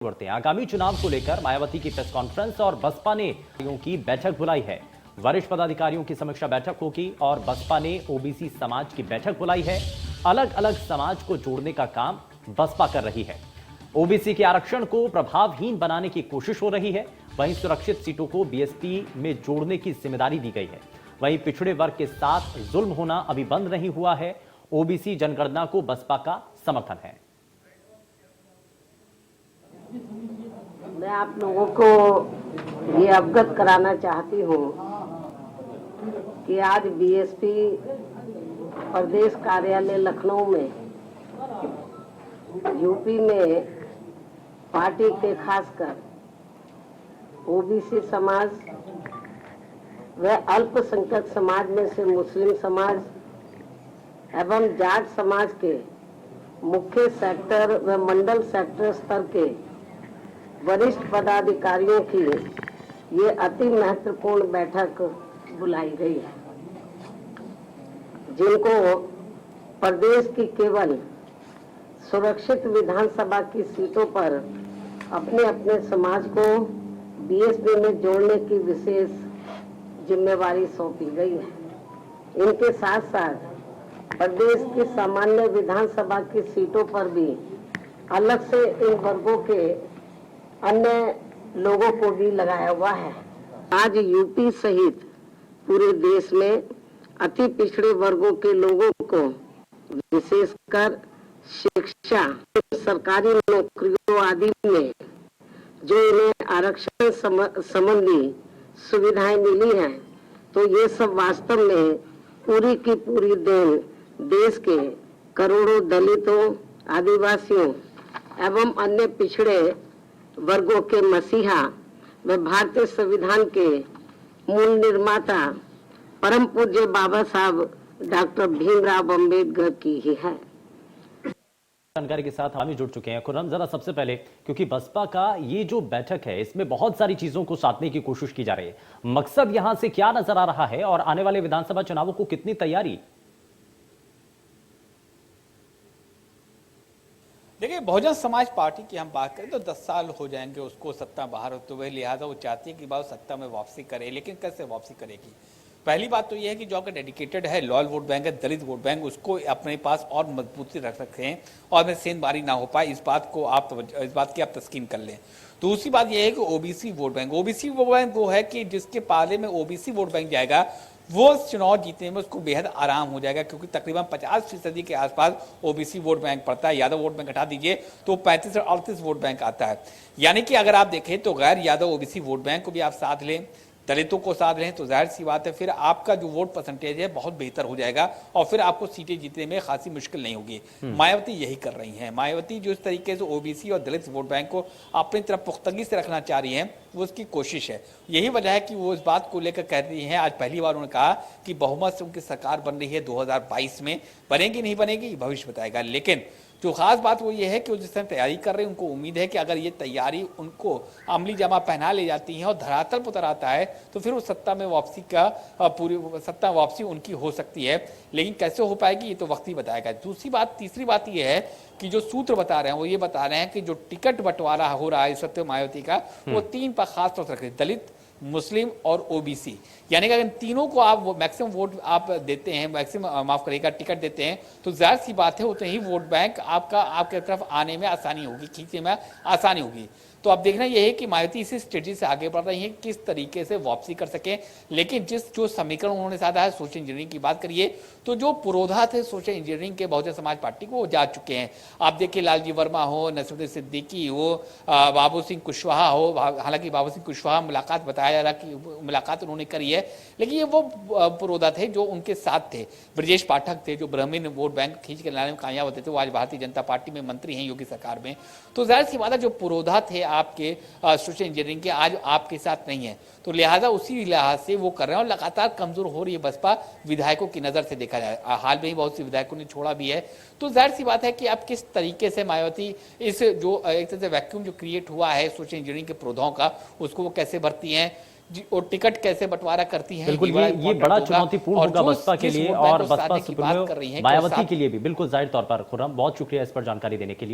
बढ़ते हैं। आगामी चुनाव को लेकर मायावती की प्रेस कॉन्फ्रेंस और बसपा ने की बैठक बुलाई है। वरिष्ठ पदाधिकारियों की समीक्षा बैठक होगी और बसपा ने ओबीसी समाज की बैठक बुलाई है। अलग अलग समाज को जोड़ने का काम बसपा कर रही है। ओबीसी के आरक्षण को प्रभावहीन बनाने की कोशिश हो रही है। वहीं सुरक्षित सीटों को बीएसपी में जोड़ने की जिम्मेदारी दी गई है। वहीं पिछड़े वर्ग के साथ जुल्म होना अभी बंद नहीं हुआ है। ओबीसी जनगणना को बसपा का समर्थन है। मैं आप लोगों को ये अवगत कराना चाहती हूँ कि आज बीएसपी प्रदेश कार्यालय लखनऊ में यूपी में पार्टी के खासकर ओबीसी समाज व अल्पसंख्यक समाज में से मुस्लिम समाज एवं जाट समाज के मुख्य सेक्टर व मंडल सेक्टर स्तर के वरिष्ठ पदाधिकारियों की ये अति महत्वपूर्ण बैठक बुलाई गई है, जिनको प्रदेश की केवल सुरक्षित विधानसभा की सीटों पर अपने अपने समाज को बीएसपी में जोड़ने की विशेष जिम्मेवारी सौंपी गई है। इनके साथ साथ प्रदेश की सामान्य विधानसभा की सीटों पर भी अलग से इन वर्गों के अन्य लोगों को भी लगाया हुआ है। आज यूपी सहित पूरे देश में अति पिछड़े वर्गों के लोगों को विशेषकर शिक्षा, सरकारी नौकरियों आदि में जो इन्हें आरक्षण संबंधी सुविधाएं मिली हैं, तो ये सब वास्तव में पूरी की पूरी देन देश के करोड़ों दलितों, आदिवासियों एवं अन्य पिछड़े वर्गों के मसीहा व भारतीय संविधान के मूल निर्माता परम पूज्य बाबा साहब डॉक्टर भीमराव अम्बेडकर की ही है। जानकारी के साथ हम भी जुड़ चुके हैं। खुर्रम, जरा सबसे पहले, क्योंकि बसपा का ये जो बैठक है इसमें बहुत सारी चीजों को साधने की कोशिश की जा रही है, मकसद यहां से क्या नजर आ रहा है और आने वाले विधानसभा चुनावों को कितनी तैयारी? देखिए, बहुजन समाज पार्टी की हम बात करें तो 10 साल हो जाएंगे उसको सत्ता बाहर होते हुए, लिहाजा वो चाहती है कि बात सत्ता में वापसी करे, लेकिन कैसे वापसी करेगी? पहली बात तो ये है कि जो अगर डेडिकेटेड है, लॉयल वोट बैंक है, दलित वोट बैंक, उसको अपने पास और मजबूती रख सकते हैं और में सेंधमारी ना हो पाए, इस बात की आप तस्कीन कर लें। दूसरी बात यह है कि ओबीसी वोट बैंक वो है कि जिसके पाले में ओबीसी वोट बैंक जाएगा वो चुनाव जीतने में उसको बेहद आराम हो जाएगा, क्योंकि तकरीबन 50% के आसपास ओबीसी वोट बैंक पड़ता है। यादव वोट बैंक हटा दीजिए तो 35 से 38 वोट बैंक आता है। यानी कि अगर आप देखें तो गैर यादव ओबीसी वोट बैंक को भी आप साथ लें, दलितों को साथ लें, तो जाहिर सी बात है फिर आपका जो वोट परसेंटेज है बहुत बेहतर हो जाएगा और फिर आपको सीटें जीतने में खासी मुश्किल नहीं होगी। मायावती यही कर रही हैं। मायावती जो इस तरीके से ओबीसी और दलित वोट बैंक को अपनी तरफ पुख्तगी से रखना चाह रही हैं, वो उसकी कोशिश है। यही वजह है कि वो इस बात को लेकर कह रही हैं। आज पहली बार उन्होंने कहा कि बहुमत से उनकी सरकार बन रही है 2022 में, बनेगी नहीं बनेगी भविष्य बताएगा। लेकिन जो खास बात वो ये है कि वो जिस तरह तैयारी कर रहे हैं, उनको उम्मीद है कि अगर ये तैयारी उनको अमली जामा पहना ले जाती है और धरातल पर उतर आता है तो फिर वो सत्ता में वापसी का पूरी सत्ता वापसी उनकी हो सकती है। लेकिन कैसे हो पाएगी ये तो वक्त ही बताएगा। तीसरी बात ये है कि जो सूत्र बता रहे हैं वो ये बता रहे हैं कि जो टिकट बंटवारा हो रहा है इस वक्त मायावती का, वो 3 पर खास तौर से रख रहे हैं, दलित, मुस्लिम और ओबीसी। यानी कि अगर तीनों को आप मैक्सिमम वोट आप देते हैं, मैक्सिमम माफ करिएगा टिकट देते हैं, तो जाहिर सी बात है उतने ही वोट बैंक आपके तरफ आने में आसानी होगी, खींचने में आसानी होगी। तो अब देखना यह है कि मायावती इसी स्ट्रेटजी से आगे बढ़ रही है, किस तरीके से वापसी कर सके। लेकिन जो समीकरण उन्होंने साधा है, सोशल इंजीनियरिंग की बात करिए तो जो पुरोधा थे सोशल इंजीनियरिंग के बहुजन समाज पार्टी को वो जा चुके हैं। आप देखिए लालजी वर्मा हो, नसीरुद्दीन सिद्दीकी हो, बाबू सिंह कुशवाहा हो। हालांकि बाबू सिंह कुशवाहा मुलाकात बताया जा रहा कि मुलाकात उन्होंने करी है, लेकिन ये वो पुरोधा थे जो उनके साथ थे। ब्रजेश पाठक थे जो ब्राह्मण वोट बैंक खींच के लाने में कामयाब होते थे, वो आज भारतीय जनता पार्टी में मंत्री हैं योगी सरकार में। तो जाहिर सी बात है जो पुरोधा थे आपके सोशल इंजीनियरिंग के, आज आपके साथ नहीं है, तो लिहाजा उसी लिहाज से वो कर रहे हैं और लगातार कमजोर हो रही है बसपा विधायकों की नजर से देखा जाए। हाल में ही बहुत से विधायकों ने छोड़ा भी है। तो जाहिर सी बात है कि आप किस तरीके से मायावती इस जो एक तरह से वैक्यूम जो क्रिएट हुआ है सोशल इंजीनियरिंग के पौधों का, उसको वो कैसे भरती हैं और टिकट कैसे बंटवारा करती हैं। बिल्कुल ये बड़ा चुनौतीपूर्ण होगा बसपा के लिए और बसपा सुप्रीमो मायावती के लिए भी। बिल्कुल जाहिर तौर पर। खुर्रम, बहुत शुक्रिया इस पर जानकारी देने के लिए।